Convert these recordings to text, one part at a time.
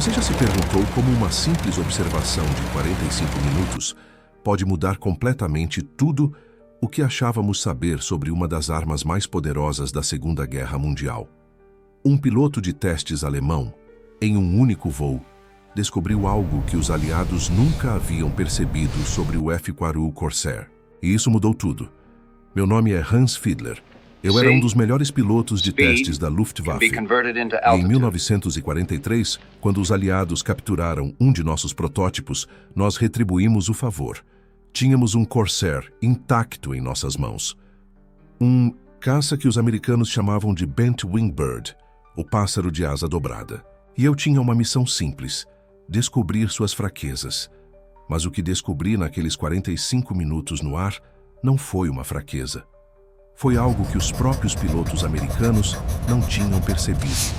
Você já se perguntou como uma simples observação de 45 minutos pode mudar completamente tudo o que achávamos saber sobre uma das armas mais poderosas da Segunda Guerra Mundial? Um piloto de testes alemão, em um único voo, descobriu algo que os aliados nunca haviam percebido sobre o F-4U Corsair. E isso mudou tudo. Meu nome é Hans Fiedler. Eu era um dos melhores pilotos de testes da Luftwaffe. Em 1943, quando os aliados capturaram um de nossos protótipos, nós retribuímos o favor. Tínhamos um Corsair intacto em nossas mãos. Um caça que os americanos chamavam de Bent Wing Bird, o pássaro de asa dobrada. E eu tinha uma missão simples: descobrir suas fraquezas. Mas o que descobri naqueles 45 minutos no ar não foi uma fraqueza. Foi algo que os próprios pilotos americanos não tinham percebido.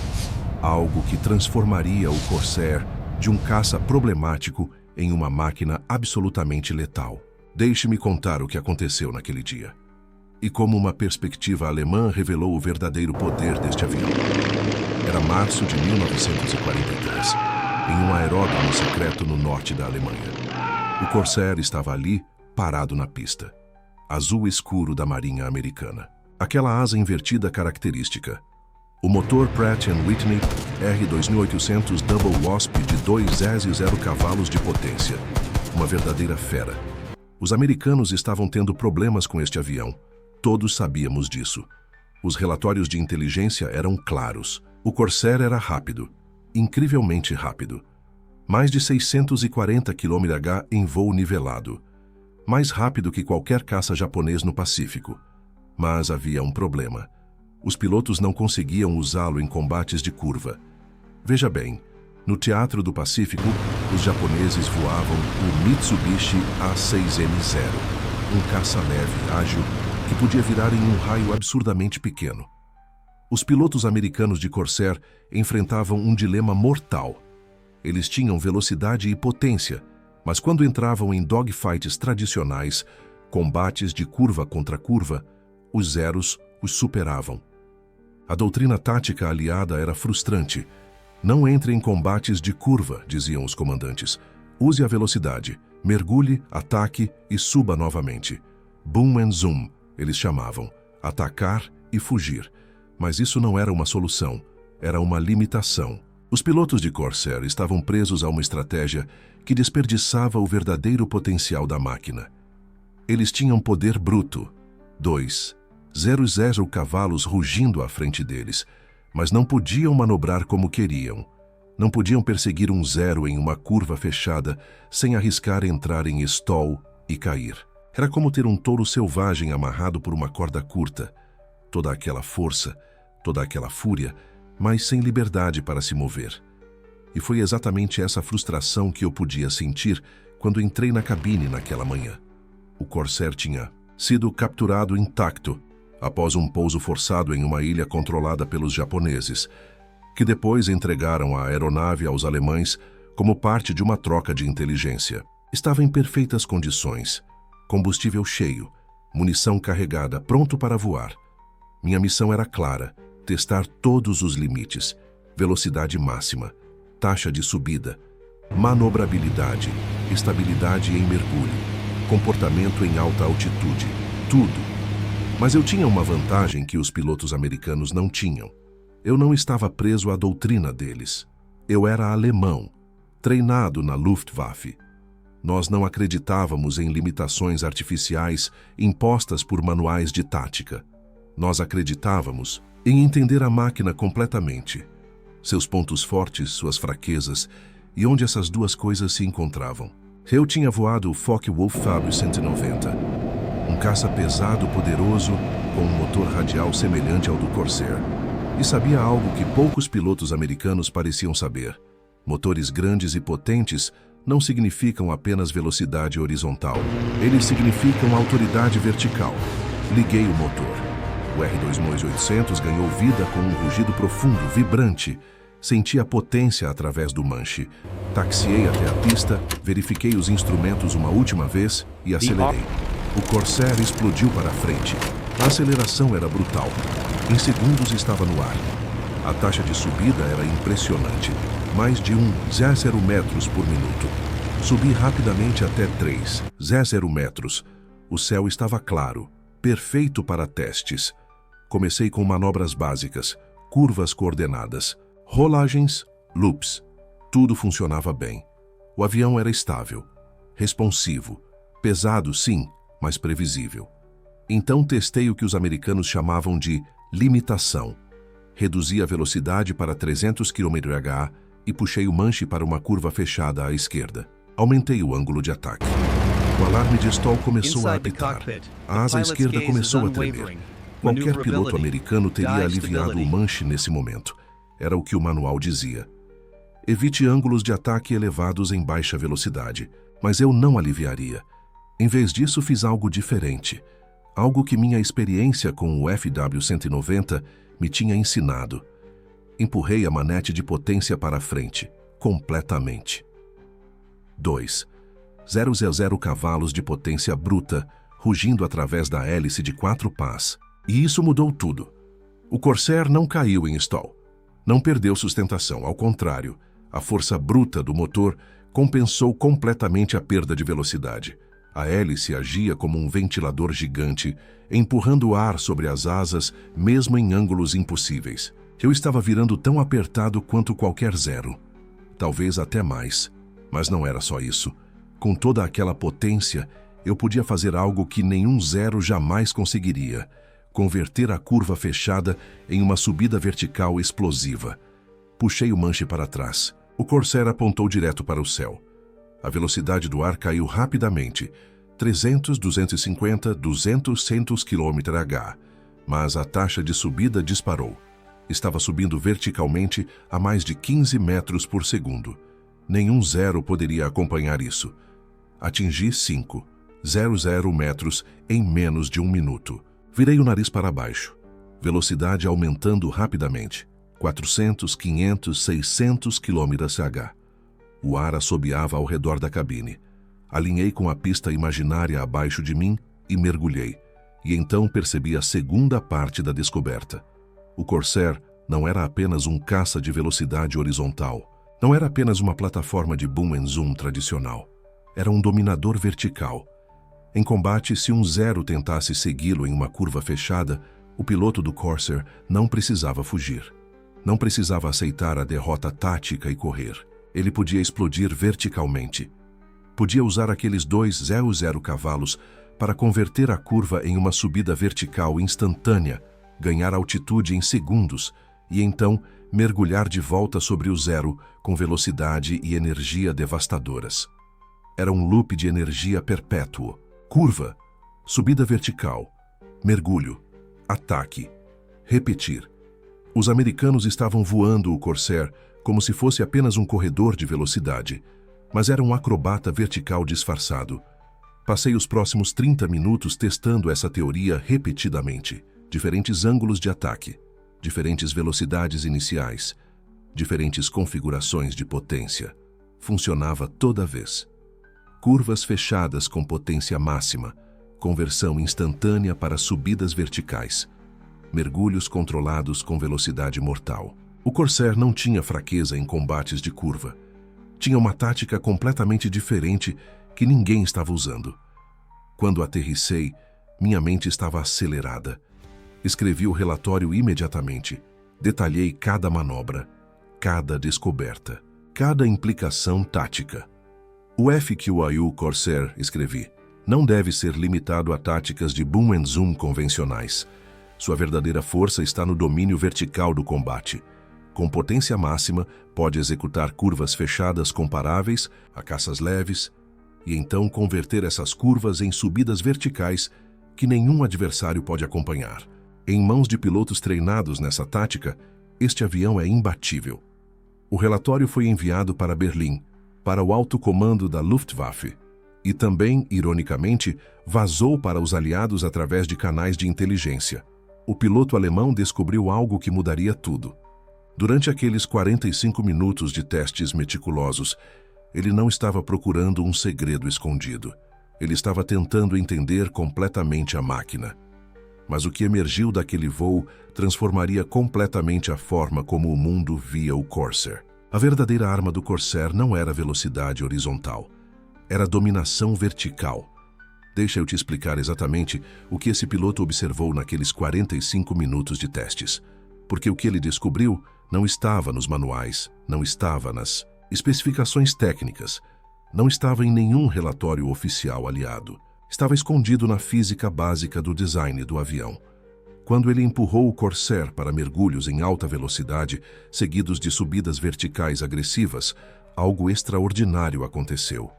Algo que transformaria o Corsair de um caça problemático em uma máquina absolutamente letal. Deixe-me contar o que aconteceu naquele dia. E como uma perspectiva alemã revelou o verdadeiro poder deste avião. Era março de 1943, em um aeródromo secreto no norte da Alemanha. O Corsair estava ali, parado na pista. Azul escuro da Marinha Americana. Aquela asa invertida característica. O motor Pratt & Whitney R2800 Double Wasp de 2,0 cavalos de potência. Uma verdadeira fera. Os americanos estavam tendo problemas com este avião. Todos sabíamos disso. Os relatórios de inteligência eram claros. O Corsair era rápido. Incrivelmente rápido. Mais de 640 km/h em voo nivelado. Mais rápido que qualquer caça japonês no Pacífico. Mas havia um problema. Os pilotos não conseguiam usá-lo em combates de curva. Veja bem, no Teatro do Pacífico, os japoneses voavam o Mitsubishi A6M0, um caça leve, ágil, que podia virar em um raio absurdamente pequeno. Os pilotos americanos de Corsair enfrentavam um dilema mortal. Eles tinham velocidade e potência, mas quando entravam em dogfights tradicionais, combates de curva contra curva, os zeros os superavam. A doutrina tática aliada era frustrante. Não entre em combates de curva, diziam os comandantes. Use a velocidade, mergulhe, ataque e suba novamente. Boom and zoom, eles chamavam. Atacar e fugir. Mas isso não era uma solução, era uma limitação. Os pilotos de Corsair estavam presos a uma estratégia que desperdiçava o verdadeiro potencial da máquina. Eles tinham poder bruto, 2,0 cavalos rugindo à frente deles, mas não podiam manobrar como queriam. Não podiam perseguir um zero em uma curva fechada sem arriscar entrar em stall e cair. Era como ter um touro selvagem amarrado por uma corda curta. Toda aquela força, toda aquela fúria, mas sem liberdade para se mover. E foi exatamente essa frustração que eu podia sentir quando entrei na cabine naquela manhã. O Corsair tinha sido capturado intacto após um pouso forçado em uma ilha controlada pelos japoneses, que depois entregaram a aeronave aos alemães como parte de uma troca de inteligência. Estava em perfeitas condições, combustível cheio, munição carregada, pronto para voar. Minha missão era clara: testar todos os limites, velocidade máxima, taxa de subida, manobrabilidade, estabilidade em mergulho, comportamento em alta altitude, tudo. Mas eu tinha uma vantagem que os pilotos americanos não tinham. Eu não estava preso à doutrina deles. Eu era alemão, treinado na Luftwaffe. Nós não acreditávamos em limitações artificiais impostas por manuais de tática. Nós acreditávamos em entender a máquina completamente, seus pontos fortes, suas fraquezas e onde essas duas coisas se encontravam. Eu tinha voado o Focke-Wulf Fabio 190, um caça pesado, poderoso, com um motor radial semelhante ao do Corsair, e sabia algo que poucos pilotos americanos pareciam saber. Motores grandes e potentes não significam apenas velocidade horizontal, eles significam autoridade vertical. Liguei o motor. O R2800 ganhou vida com um rugido profundo, vibrante. Senti a potência através do manche. Taxiei até a pista, verifiquei os instrumentos uma última vez e acelerei. O Corsair explodiu para a frente. A aceleração era brutal. Em segundos estava no ar. A taxa de subida era impressionante. mais de 1,0 metros por minuto. Subi rapidamente até 3,0 metros. O céu estava claro, perfeito para testes. Comecei com manobras básicas, curvas coordenadas, rolagens, loops. Tudo funcionava bem. O avião era estável, responsivo, pesado sim, mas previsível. Então testei o que os americanos chamavam de limitação. Reduzi a velocidade para 300 km/h e puxei o manche para uma curva fechada à esquerda. Aumentei o ângulo de ataque. O alarme de stall começou a apitar. A asa esquerda começou a tremer. Qualquer piloto americano teria aliviado o manche nesse momento. Era o que o manual dizia. Evite ângulos de ataque elevados em baixa velocidade, mas eu não aliviaria. Em vez disso, fiz algo diferente. Algo que minha experiência com o FW-190 me tinha ensinado. Empurrei a manete de potência para a frente, completamente. 2,000 cavalos de potência bruta, rugindo através da hélice de 4 pás. E isso mudou tudo. O Corsair não caiu em stall. Não perdeu sustentação, ao contrário. A força bruta do motor compensou completamente a perda de velocidade. A hélice agia como um ventilador gigante, empurrando o ar sobre as asas, mesmo em ângulos impossíveis. Eu estava virando tão apertado quanto qualquer zero. Talvez até mais. Mas não era só isso. Com toda aquela potência, eu podia fazer algo que nenhum zero jamais conseguiria: converter a curva fechada em uma subida vertical explosiva. Puxei o manche para trás. O Corsair apontou direto para o céu. A velocidade do ar caiu rapidamente, 300, 250, 200, 100 km/h. Mas a taxa de subida disparou. Estava subindo verticalmente a mais de 15 metros por segundo. Nenhum zero poderia acompanhar isso. Atingi 5,000 metros em menos de 1 minuto. Virei o nariz para baixo. Velocidade aumentando rapidamente. 400, 500, 600 km/h. O ar assobiava ao redor da cabine. Alinhei com a pista imaginária abaixo de mim e mergulhei. E então percebi a segunda parte da descoberta. O Corsair não era apenas um caça de velocidade horizontal. Não era apenas uma plataforma de boom and zoom tradicional. Era um dominador vertical. Em combate, se um zero tentasse segui-lo em uma curva fechada, o piloto do Corsair não precisava fugir. Não precisava aceitar a derrota tática e correr. Ele podia explodir verticalmente. Podia usar aqueles 2,000 cavalos para converter a curva em uma subida vertical instantânea, ganhar altitude em segundos e então mergulhar de volta sobre o zero com velocidade e energia devastadoras. Era um loop de energia perpétuo. Curva, subida vertical, mergulho, ataque, repetir. Os americanos estavam voando o Corsair como se fosse apenas um corredor de velocidade, mas era um acrobata vertical disfarçado. Passei os próximos 30 minutos testando essa teoria repetidamente. Diferentes ângulos de ataque, diferentes velocidades iniciais, diferentes configurações de potência. Funcionava toda vez. Curvas fechadas com potência máxima, conversão instantânea para subidas verticais, mergulhos controlados com velocidade mortal. O Corsair não tinha fraqueza em combates de curva. Tinha uma tática completamente diferente que ninguém estava usando. Quando aterrissei, minha mente estava acelerada. Escrevi o relatório imediatamente. Detalhei cada manobra, cada descoberta, cada implicação tática. O FQIU Corsair, escrevi, não deve ser limitado a táticas de boom and zoom convencionais. Sua verdadeira força está no domínio vertical do combate. Com potência máxima, pode executar curvas fechadas comparáveis a caças leves e então converter essas curvas em subidas verticais que nenhum adversário pode acompanhar. Em mãos de pilotos treinados nessa tática, este avião é imbatível. O relatório foi enviado para Berlim, para o alto comando da Luftwaffe, e também, ironicamente, vazou para os aliados através de canais de inteligência. O piloto alemão descobriu algo que mudaria tudo. Durante aqueles 45 minutos de testes meticulosos, ele não estava procurando um segredo escondido. Ele estava tentando entender completamente a máquina. Mas o que emergiu daquele voo transformaria completamente a forma como o mundo via o Corsair. A verdadeira arma do Corsair não era velocidade horizontal, era dominação vertical. Deixa eu te explicar exatamente o que esse piloto observou naqueles 45 minutos de testes. Porque o que ele descobriu não estava nos manuais, não estava nas especificações técnicas, não estava em nenhum relatório oficial aliado. Estava escondido na física básica do design do avião. Quando ele empurrou o Corsair para mergulhos em alta velocidade, seguidos de subidas verticais agressivas, algo extraordinário aconteceu.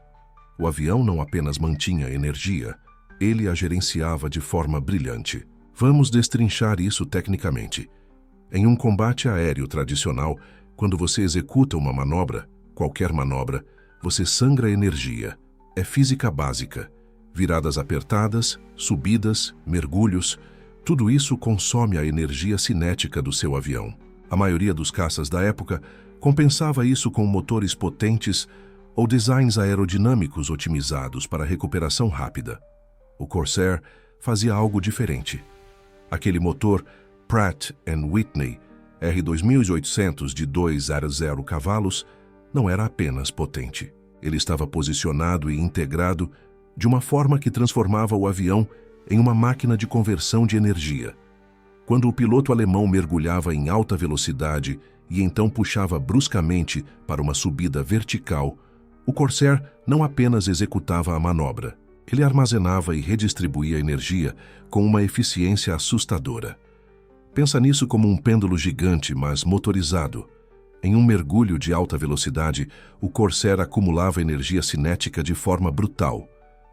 O avião não apenas mantinha energia, ele a gerenciava de forma brilhante. Vamos destrinchar isso tecnicamente. Em um combate aéreo tradicional, quando você executa uma manobra, qualquer manobra, você sangra energia. É física básica. Viradas apertadas, subidas, mergulhos, tudo isso consome a energia cinética do seu avião. A maioria dos caças da época compensava isso com motores potentes ou designs aerodinâmicos otimizados para recuperação rápida. O Corsair fazia algo diferente. Aquele motor Pratt & Whitney R2800 de 200 cavalos não era apenas potente. Ele estava posicionado e integrado de uma forma que transformava o avião em uma máquina de conversão de energia. Quando o piloto alemão mergulhava em alta velocidade e então puxava bruscamente para uma subida vertical, o Corsair não apenas executava a manobra, ele armazenava e redistribuía energia com uma eficiência assustadora. Pensa nisso como um pêndulo gigante, mas motorizado. Em um mergulho de alta velocidade, o Corsair acumulava energia cinética de forma brutal.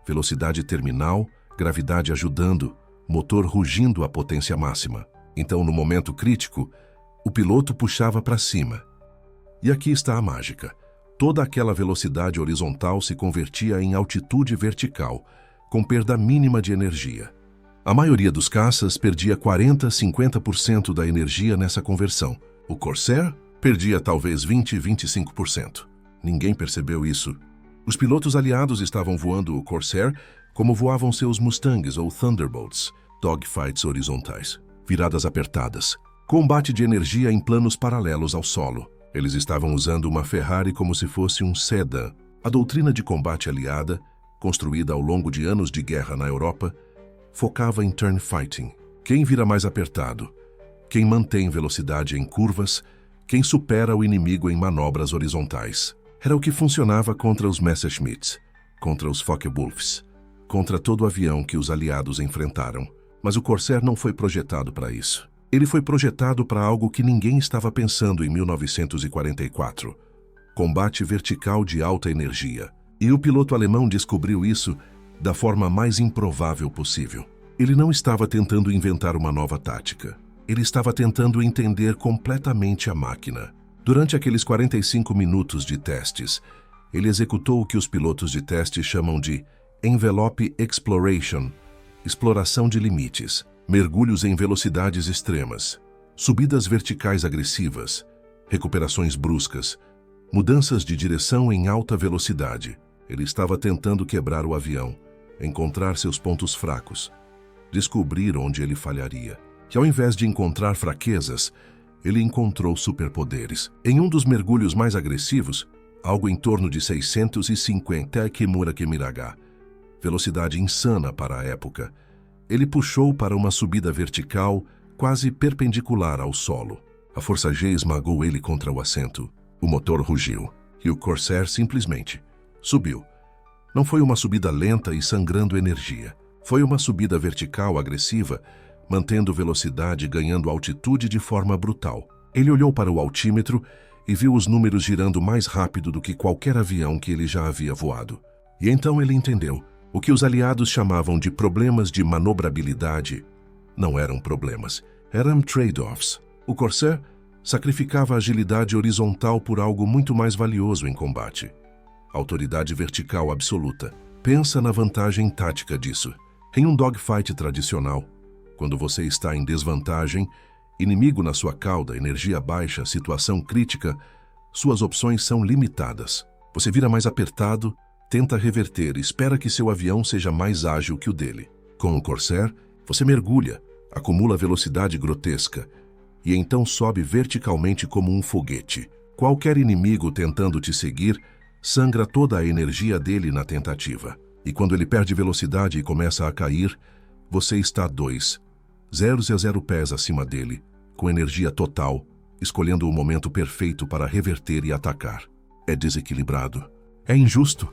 Velocidade terminal, gravidade ajudando, motor rugindo à potência máxima. Então, no momento crítico, o piloto puxava para cima. E aqui está a mágica. Toda aquela velocidade horizontal se convertia em altitude vertical, com perda mínima de energia. A maioria dos caças perdia 40% a 50% da energia nessa conversão. O Corsair perdia talvez 20% a 25%. Ninguém percebeu isso. Os pilotos aliados estavam voando o Corsair como voavam seus Mustangs ou Thunderbolts, dogfights horizontais, viradas apertadas, combate de energia em planos paralelos ao solo. Eles estavam usando uma Ferrari como se fosse um sedã. A doutrina de combate aliada, construída ao longo de anos de guerra na Europa, focava em turn fighting. Quem vira mais apertado? Quem mantém velocidade em curvas? Quem supera o inimigo em manobras horizontais? Era o que funcionava contra os Messerschmitts, contra os Focke-Wulfs, contra todo o avião que os aliados enfrentaram. Mas o Corsair não foi projetado para isso. Ele foi projetado para algo que ninguém estava pensando em 1944. Combate vertical de alta energia. E o piloto alemão descobriu isso da forma mais improvável possível. Ele não estava tentando inventar uma nova tática. Ele estava tentando entender completamente a máquina. Durante aqueles 45 minutos de testes, ele executou o que os pilotos de teste chamam de Envelope Exploration, exploração de limites, mergulhos em velocidades extremas, subidas verticais agressivas, recuperações bruscas, mudanças de direção em alta velocidade. Ele estava tentando quebrar o avião, encontrar seus pontos fracos, descobrir onde ele falharia. E ao invés de encontrar fraquezas, ele encontrou superpoderes. Em um dos mergulhos mais agressivos, algo em torno de 650 km/h, velocidade insana para a época, ele puxou para uma subida vertical quase perpendicular ao solo. A força G esmagou ele contra o assento. O motor rugiu e o Corsair simplesmente subiu. Não foi uma subida lenta e sangrando energia. Foi uma subida vertical agressiva, mantendo velocidade e ganhando altitude de forma brutal. Ele olhou para o altímetro e viu os números girando mais rápido do que qualquer avião que ele já havia voado. E então ele entendeu. O que os aliados chamavam de problemas de manobrabilidade não eram problemas, eram trade-offs. O Corsair sacrificava a agilidade horizontal por algo muito mais valioso em combate. Autoridade vertical absoluta. Pensa na vantagem tática disso. Em um dogfight tradicional, quando você está em desvantagem, inimigo na sua cauda, energia baixa, situação crítica, suas opções são limitadas. Você vira mais apertado, tenta reverter, espera que seu avião seja mais ágil que o dele. Com o Corsair, você mergulha, acumula velocidade grotesca e então sobe verticalmente como um foguete. Qualquer inimigo tentando te seguir sangra toda a energia dele na tentativa. E quando ele perde velocidade e começa a cair, você está 2,000 pés acima dele, com energia total, escolhendo o momento perfeito para reverter e atacar. É desequilibrado. É injusto.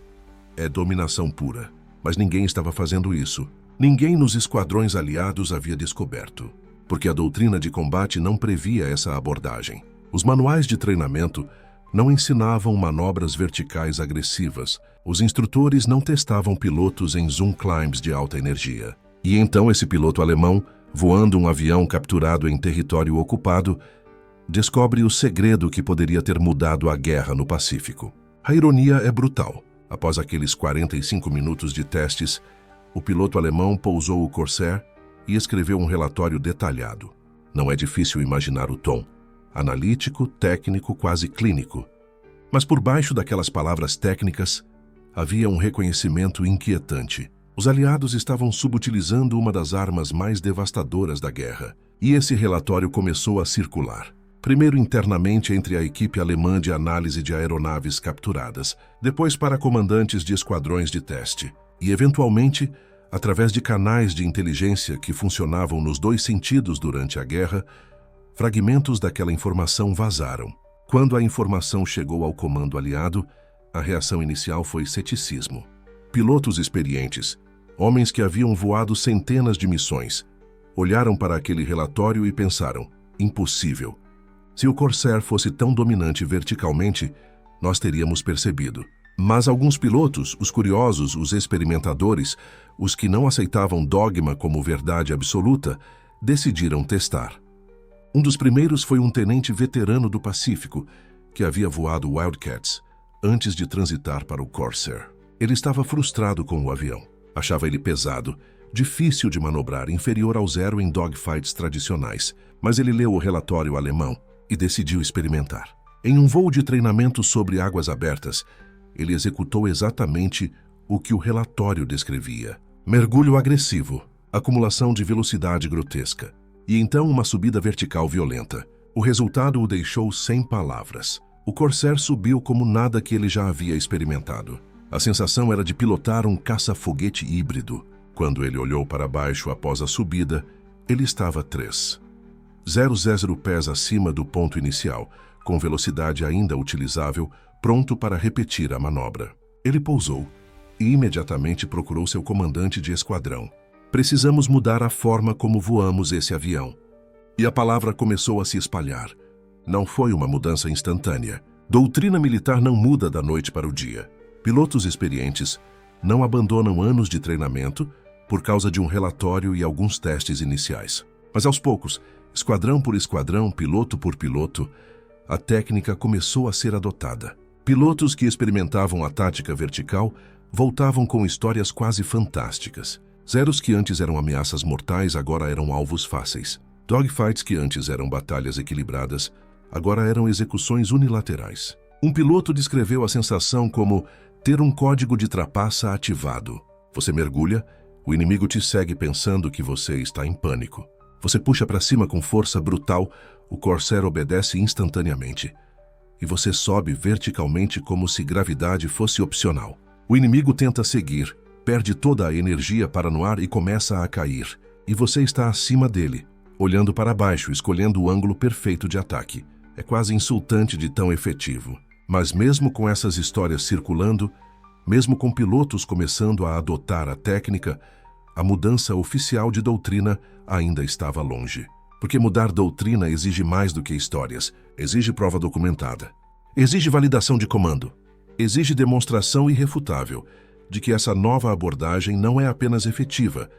É dominação pura. Mas ninguém estava fazendo isso. Ninguém nos esquadrões aliados havia descoberto, porque a doutrina de combate não previa essa abordagem. Os manuais de treinamento não ensinavam manobras verticais agressivas. Os instrutores não testavam pilotos em zoom climbs de alta energia. E então esse piloto alemão, voando um avião capturado em território ocupado, descobre o segredo que poderia ter mudado a guerra no Pacífico. A ironia é brutal. Após aqueles 45 minutos de testes, o piloto alemão pousou o Corsair e escreveu um relatório detalhado. Não é difícil imaginar o tom. Analítico, técnico, quase clínico. Mas por baixo daquelas palavras técnicas, havia um reconhecimento inquietante. Os aliados estavam subutilizando uma das armas mais devastadoras da guerra. E esse relatório começou a circular. Primeiro internamente entre a equipe alemã de análise de aeronaves capturadas, depois para comandantes de esquadrões de teste, e eventualmente, através de canais de inteligência que funcionavam nos dois sentidos durante a guerra, fragmentos daquela informação vazaram. Quando a informação chegou ao comando aliado, a reação inicial foi ceticismo. Pilotos experientes, homens que haviam voado centenas de missões, olharam para aquele relatório e pensaram: impossível. Se o Corsair fosse tão dominante verticalmente, nós teríamos percebido. Mas alguns pilotos, os curiosos, os experimentadores, os que não aceitavam dogma como verdade absoluta, decidiram testar. Um dos primeiros foi um tenente veterano do Pacífico, que havia voado Wildcats antes de transitar para o Corsair. Ele estava frustrado com o avião. Achava ele pesado, difícil de manobrar, inferior ao zero em dogfights tradicionais. Mas ele leu o relatório alemão e decidiu experimentar. Em um voo de treinamento sobre águas abertas, ele executou exatamente o que o relatório descrevia. Mergulho agressivo, acumulação de velocidade grotesca, e então uma subida vertical violenta. O resultado o deixou sem palavras. O Corsair subiu como nada que ele já havia experimentado. A sensação era de pilotar um caça-foguete híbrido. Quando ele olhou para baixo após a subida, ele estava 3,000 pés acima do ponto inicial, com velocidade ainda utilizável, pronto para repetir a manobra. Ele pousou e imediatamente procurou seu comandante de esquadrão. Precisamos mudar a forma como voamos esse avião. E a palavra começou a se espalhar. Não foi uma mudança instantânea. Doutrina militar não muda da noite para o dia. Pilotos experientes não abandonam anos de treinamento por causa de um relatório e alguns testes iniciais. Mas aos poucos, esquadrão por esquadrão, piloto por piloto, a técnica começou a ser adotada. Pilotos que experimentavam a tática vertical voltavam com histórias quase fantásticas. Zeros que antes eram ameaças mortais agora eram alvos fáceis. Dogfights que antes eram batalhas equilibradas agora eram execuções unilaterais. Um piloto descreveu a sensação como ter um código de trapaça ativado. Você mergulha, o inimigo te segue pensando que você está em pânico. Você puxa para cima com força brutal, o Corsair obedece instantaneamente. E você sobe verticalmente como se gravidade fosse opcional. O inimigo tenta seguir, perde toda a energia para no ar e começa a cair. E você está acima dele, olhando para baixo, escolhendo o ângulo perfeito de ataque. É quase insultante de tão efetivo. Mas mesmo com essas histórias circulando, mesmo com pilotos começando a adotar a técnica, a mudança oficial de doutrina ainda estava longe. Porque mudar doutrina exige mais do que histórias, exige prova documentada, exige validação de comando, exige demonstração irrefutável de que essa nova abordagem não é apenas efetiva,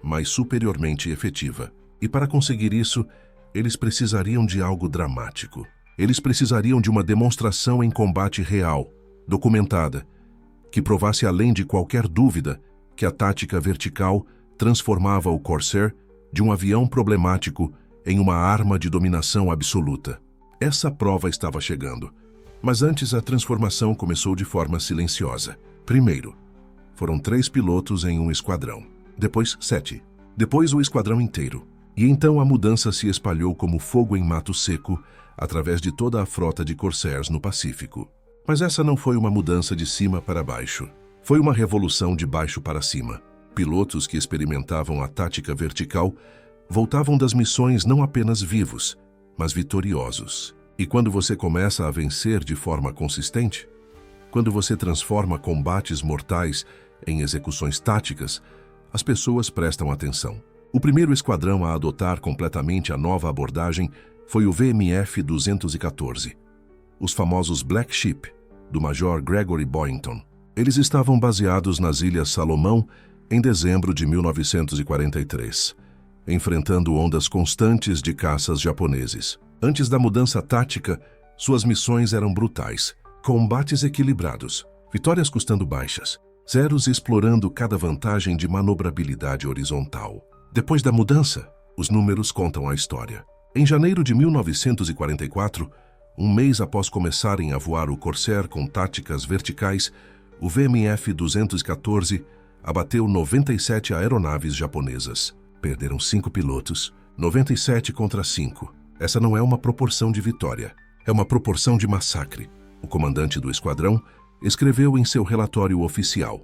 mas superiormente efetiva. E para conseguir isso, eles precisariam de algo dramático. Eles precisariam de uma demonstração em combate real, documentada, que provasse além de qualquer dúvida que a tática vertical transformava o Corsair de um avião problemático em uma arma de dominação absoluta. Essa prova estava chegando, mas antes a transformação começou de forma silenciosa. Primeiro, foram 3 pilotos em um esquadrão, depois 7, depois o esquadrão inteiro. E então a mudança se espalhou como fogo em mato seco, através de toda a frota de Corsairs no Pacífico. Mas essa não foi uma mudança de cima para baixo. Foi uma revolução de baixo para cima. Pilotos que experimentavam a tática vertical voltavam das missões não apenas vivos, mas vitoriosos. E quando você começa a vencer de forma consistente, quando você transforma combates mortais em execuções táticas, as pessoas prestam atenção. O primeiro esquadrão a adotar completamente a nova abordagem foi o VMF 214, os famosos Black Sheep, do Major Gregory Boynton. Eles estavam baseados nas Ilhas Salomão em dezembro de 1943, enfrentando ondas constantes de caças japoneses. Antes da mudança tática, suas missões eram brutais, combates equilibrados, vitórias custando baixas, zeros explorando cada vantagem de manobrabilidade horizontal. Depois da mudança, os números contam a história. Em janeiro de 1944, um mês após começarem a voar o Corsair com táticas verticais, o VMF 214 abateu 97 aeronaves japonesas. Perderam 5 pilotos, 97 contra 5. Essa não é uma proporção de vitória, é uma proporção de massacre. O comandante do esquadrão escreveu em seu relatório oficial: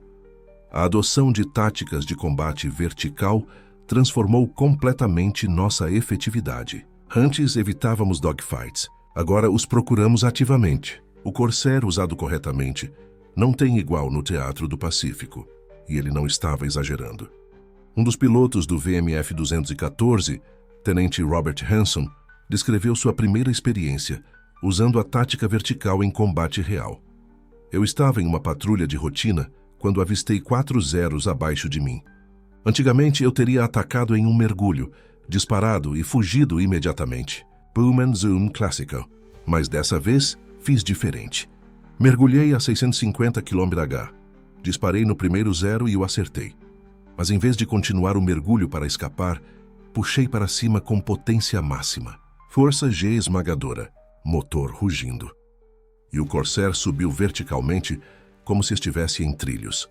a adoção de táticas de combate vertical transformou completamente nossa efetividade. Antes evitávamos dogfights, agora os procuramos ativamente. O Corsair usado corretamente não tem igual no Teatro do Pacífico, e ele não estava exagerando. Um dos pilotos do VMF 214, Tenente Robert Hanson, descreveu sua primeira experiência usando a tática vertical em combate real. Eu estava em uma patrulha de rotina quando avistei 4 zeros abaixo de mim. Antigamente eu teria atacado em um mergulho, disparado e fugido imediatamente. Boom and zoom clássico. Mas dessa vez fiz diferente. Mergulhei a 650 km/h. Disparei no primeiro zero e o acertei. Mas em vez de continuar o mergulho para escapar, puxei para cima com potência máxima. Força G esmagadora, motor rugindo. E o Corsair subiu verticalmente como se estivesse em trilhos.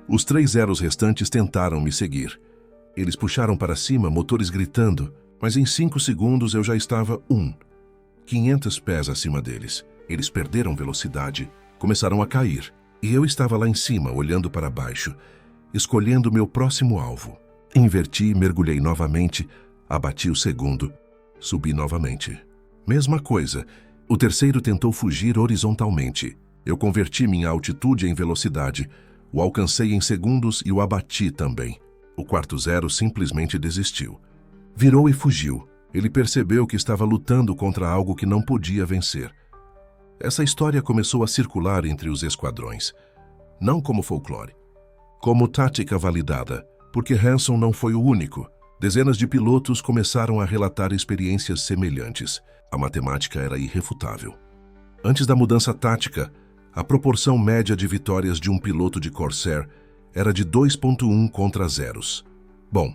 Os 3 zeros restantes tentaram me seguir. Eles puxaram para cima, motores gritando, mas em 5 segundos eu já estava 500 pés acima deles. Eles perderam velocidade, começaram a cair, e eu estava lá em cima, olhando para baixo, escolhendo meu próximo alvo. Inverti, mergulhei novamente, abati o segundo, subi novamente. Mesma coisa, o terceiro tentou fugir horizontalmente. Eu converti minha altitude em velocidade, o alcancei em segundos e o abati também. O quarto zero simplesmente desistiu. Virou e fugiu. Ele percebeu que estava lutando contra algo que não podia vencer. Essa história começou a circular entre os esquadrões, não como folclore, como tática validada, porque Hanson não foi o único. Dezenas de pilotos começaram a relatar experiências semelhantes. A matemática era irrefutável. Antes da mudança tática, a proporção média de vitórias de um piloto de Corsair era de 2,1 contra zeros. Bom,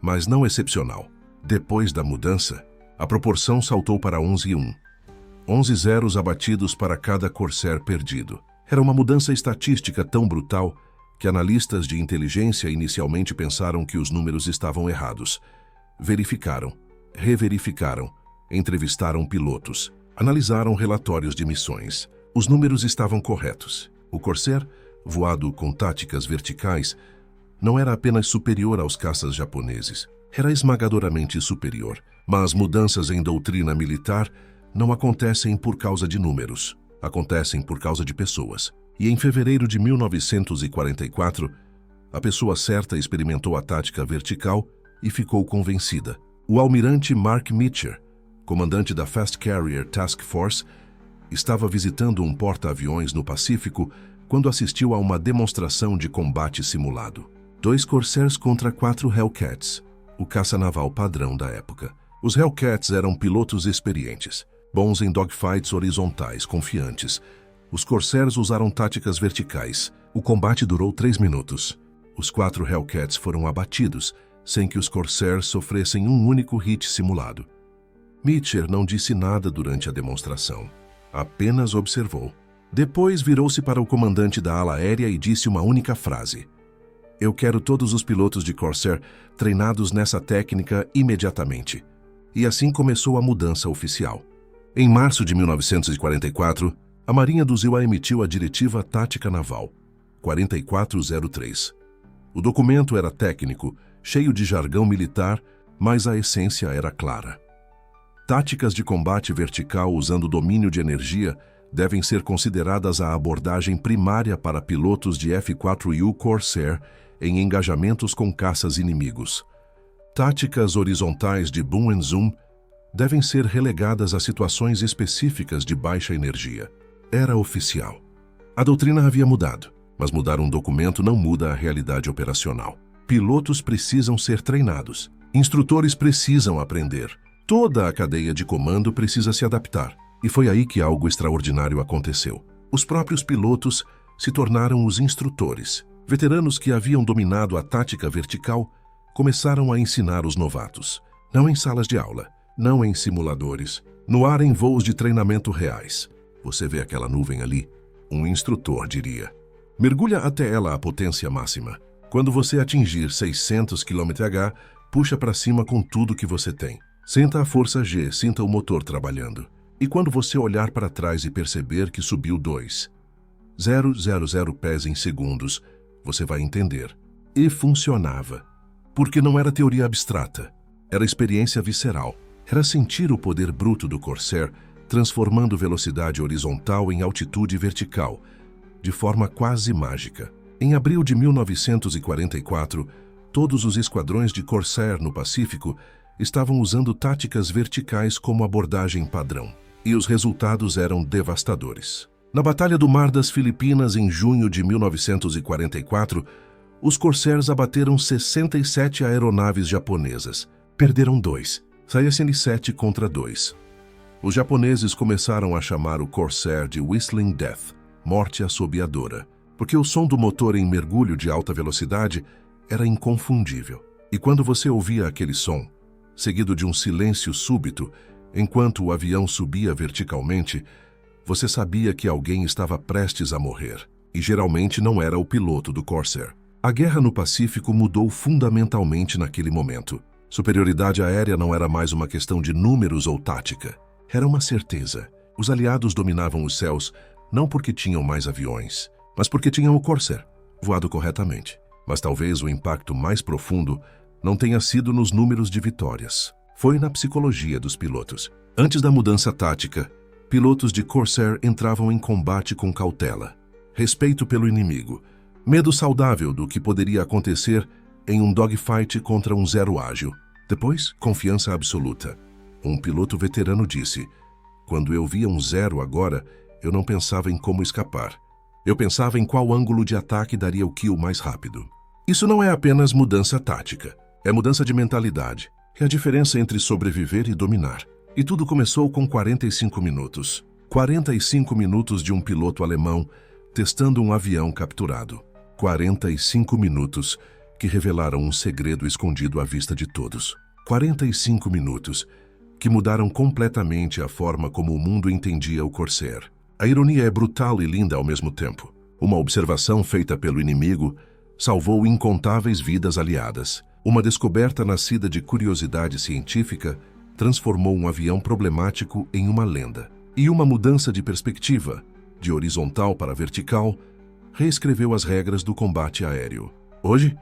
mas não excepcional. Depois da mudança, a proporção saltou para 11-1. 11 zeros abatidos para cada Corsair perdido. Era uma mudança estatística tão brutal que analistas de inteligência inicialmente pensaram que os números estavam errados. Verificaram, reverificaram, entrevistaram pilotos, analisaram relatórios de missões. Os números estavam corretos. O Corsair, voado com táticas verticais, não era apenas superior aos caças japoneses. Era esmagadoramente superior. Mas mudanças em doutrina militar não acontecem por causa de números. Acontecem por causa de pessoas. E em fevereiro de 1944, a pessoa certa experimentou a tática vertical e ficou convencida. O almirante Mark Mitcher, comandante da Fast Carrier Task Force, estava visitando um porta-aviões no Pacífico quando assistiu a uma demonstração de combate simulado. 2 Corsairs contra 4 Hellcats, o caça naval padrão da época. Os Hellcats eram pilotos experientes, bons em dogfights horizontais, confiantes. Os Corsairs usaram táticas verticais. O combate durou 3 minutos. Os 4 Hellcats foram abatidos, sem que os Corsairs sofressem um único hit simulado. Mitcher não disse nada durante a demonstração. Apenas observou. Depois virou-se para o comandante da ala aérea e disse uma única frase: "Eu quero todos os pilotos de Corsair treinados nessa técnica imediatamente." E assim começou a mudança oficial. Em março de 1944, a Marinha do ZIL emitiu a Diretiva Tática Naval 4403. O documento era técnico, cheio de jargão militar, mas a essência era clara. Táticas de combate vertical usando domínio de energia devem ser consideradas a abordagem primária para pilotos de F-4U Corsair em engajamentos com caças inimigos. Táticas horizontais de boom and zoom devem ser relegadas a situações específicas de baixa energia. Era oficial. A doutrina havia mudado, mas mudar um documento não muda a realidade operacional. Pilotos precisam ser treinados. Instrutores precisam aprender. Toda a cadeia de comando precisa se adaptar. E foi aí que algo extraordinário aconteceu. Os próprios pilotos se tornaram os instrutores. Veteranos que haviam dominado a tática vertical começaram a ensinar os novatos. Não em salas de aula, não em simuladores, no ar em voos de treinamento reais. Você vê aquela nuvem ali? Um instrutor diria. Mergulha até ela a potência máxima. Quando você atingir 600 km/h, puxa para cima com tudo que você tem. Sinta a força G, sinta o motor trabalhando. E quando você olhar para trás e perceber que subiu 2,000 pés em segundos, você vai entender. E funcionava. Porque não era teoria abstrata. Era experiência visceral. Era sentir o poder bruto do Corsair transformando velocidade horizontal em altitude vertical, de forma quase mágica. Em abril de 1944, todos os esquadrões de Corsair no Pacífico estavam usando táticas verticais como abordagem padrão. E os resultados eram devastadores. Na Batalha do Mar das Filipinas, em junho de 1944, os Corsairs abateram 67 aeronaves japonesas. Perderam 2. Saía sendo 7 contra 2. Os japoneses começaram a chamar o Corsair de Whistling Death, morte assobiadora, porque o som do motor em mergulho de alta velocidade era inconfundível. E quando você ouvia aquele som, seguido de um silêncio súbito, enquanto o avião subia verticalmente, você sabia que alguém estava prestes a morrer. E geralmente não era o piloto do Corsair. A guerra no Pacífico mudou fundamentalmente naquele momento. Superioridade aérea não era mais uma questão de números ou tática. Era uma certeza. Os aliados dominavam os céus não porque tinham mais aviões, mas porque tinham o Corsair, voado corretamente. Mas talvez o impacto mais profundo não tenha sido nos números de vitórias. Foi na psicologia dos pilotos. Antes da mudança tática, pilotos de Corsair entravam em combate com cautela, respeito pelo inimigo, medo saudável do que poderia acontecer em um dogfight contra um zero ágil. Depois, confiança absoluta. Um piloto veterano disse: "Quando eu via um zero agora, eu não pensava em como escapar. Eu pensava em qual ângulo de ataque daria o kill mais rápido." Isso não é apenas mudança tática, é mudança de mentalidade. É a diferença entre sobreviver e dominar. E tudo começou com 45 minutos. 45 minutos de um piloto alemão testando um avião capturado. 45 minutos que revelaram um segredo escondido à vista de todos. 45 minutos que mudaram completamente a forma como o mundo entendia o Corsair. A ironia é brutal e linda ao mesmo tempo. Uma observação feita pelo inimigo salvou incontáveis vidas aliadas. Uma descoberta nascida de curiosidade científica transformou um avião problemático em uma lenda. E uma mudança de perspectiva, de horizontal para vertical, reescreveu as regras do combate aéreo. Hoje,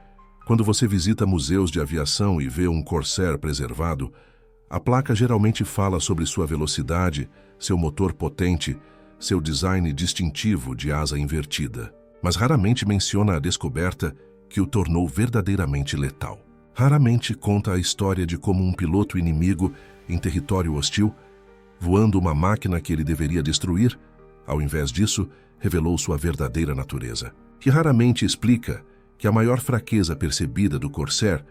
quando você visita museus de aviação e vê um Corsair preservado, a placa geralmente fala sobre sua velocidade, seu motor potente, seu design distintivo de asa invertida, mas raramente menciona a descoberta que o tornou verdadeiramente letal. Raramente conta a história de como um piloto inimigo em território hostil, voando uma máquina que ele deveria destruir, ao invés disso, revelou sua verdadeira natureza. Que raramente explica que a maior fraqueza percebida do Corsair,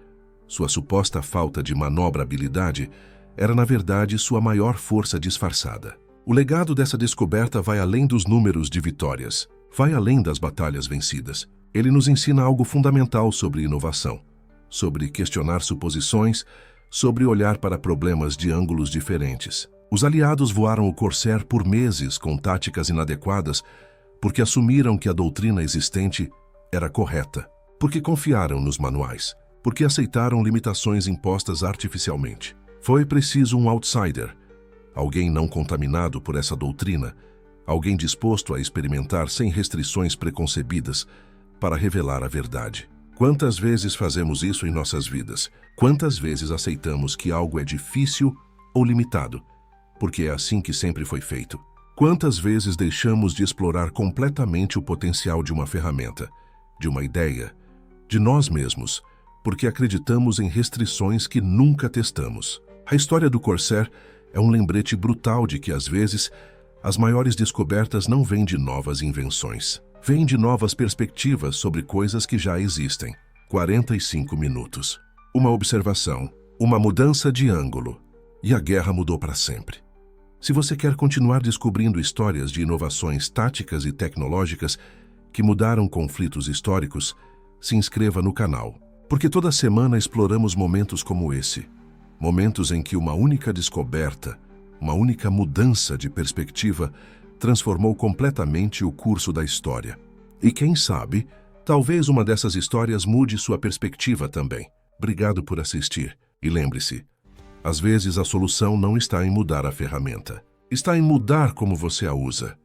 sua suposta falta de manobrabilidade, era na verdade sua maior força disfarçada. O legado dessa descoberta vai além dos números de vitórias, vai além das batalhas vencidas. Ele nos ensina algo fundamental sobre inovação, sobre questionar suposições, sobre olhar para problemas de ângulos diferentes. Os aliados voaram o Corsair por meses com táticas inadequadas porque assumiram que a doutrina existente era correta, porque confiaram nos manuais, porque aceitaram limitações impostas artificialmente. Foi preciso um outsider, alguém não contaminado por essa doutrina, alguém disposto a experimentar sem restrições preconcebidas para revelar a verdade. Quantas vezes fazemos isso em nossas vidas? Quantas vezes aceitamos que algo é difícil ou limitado, porque é assim que sempre foi feito? Quantas vezes deixamos de explorar completamente o potencial de uma ferramenta, de uma ideia, de nós mesmos, porque acreditamos em restrições que nunca testamos? A história do Corsair é um lembrete brutal de que, às vezes, as maiores descobertas não vêm de novas invenções. Vêm de novas perspectivas sobre coisas que já existem. 45 minutos. Uma observação, uma mudança de ângulo, e a guerra mudou para sempre. Se você quer continuar descobrindo histórias de inovações táticas e tecnológicas que mudaram conflitos históricos, se inscreva no canal, porque toda semana exploramos momentos como esse. Momentos em que uma única descoberta, uma única mudança de perspectiva transformou completamente o curso da história. E quem sabe, talvez uma dessas histórias mude sua perspectiva também. Obrigado por assistir. E lembre-se, às vezes a solução não está em mudar a ferramenta. Está em mudar como você a usa.